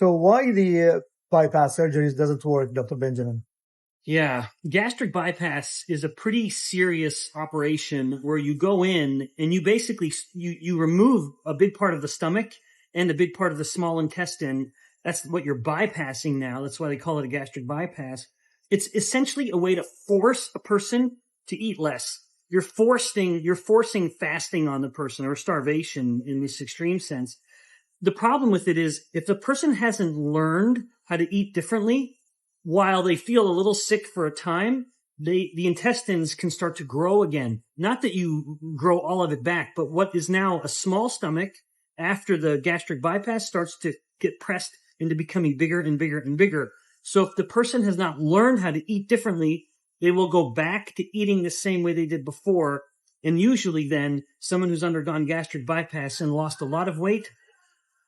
So why the bypass surgeries doesn't work, Dr. Benjamin? Yeah, gastric bypass is a pretty serious operation where you go in and you basically you remove a big part of the stomach and a big part of the small intestine. That's what you're bypassing now. That's why they call it a gastric bypass. It's essentially a way to force a person to eat less. You're forcing fasting on the person, or starvation in this extreme sense. The problem with it is if the person hasn't learned how to eat differently, while they feel a little sick for a time, the intestines can start to grow again. Not that you grow all of it back, but what is now a small stomach after the gastric bypass starts to get pressed into becoming bigger and bigger and bigger. So if the person has not learned how to eat differently, they will go back to eating the same way they did before. And usually then someone who's undergone gastric bypass and lost a lot of weight,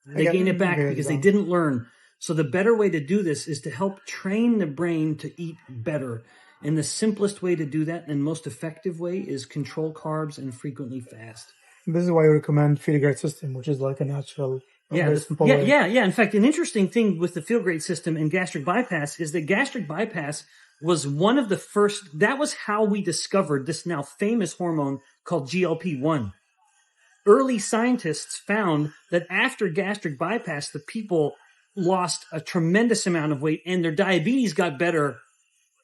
they gain it back because they didn't learn. So the better way to do this is to help train the brain to eat better. And the simplest way to do that and most effective way is control carbs and frequently fast. This is why I recommend Feel Great system, which is like a natural, very simple way. Yeah. In fact, an interesting thing with the Feel Great system and gastric bypass is that gastric bypass was one of the first. That was how we discovered this now famous hormone called GLP-1. Early scientists found that after gastric bypass, the people lost a tremendous amount of weight and their diabetes got better.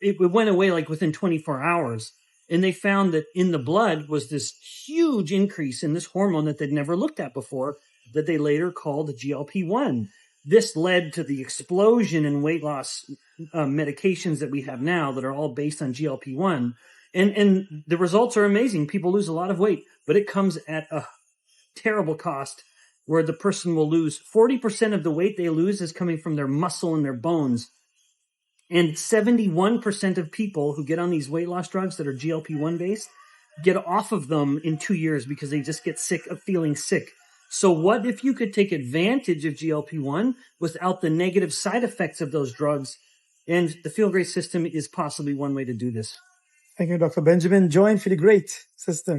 It went away like within 24 hours. And they found that in the blood was this huge increase in this hormone that they'd never looked at before, that they later called GLP-1. This led to the explosion in weight loss medications that we have now that are all based on GLP-1. And the results are amazing. People lose a lot of weight, but it comes at a terrible cost, where the person will lose 40% of the weight they lose is coming from their muscle and their bones. And 71% of people who get on these weight loss drugs that are GLP-1 based get off of them in 2 years because they just get sick of feeling sick. So what if you could take advantage of GLP-1 without the negative side effects of those drugs? And the Feel Great system is possibly one way to do this. Thank you, Dr. Benjamin. Join Feel Great system.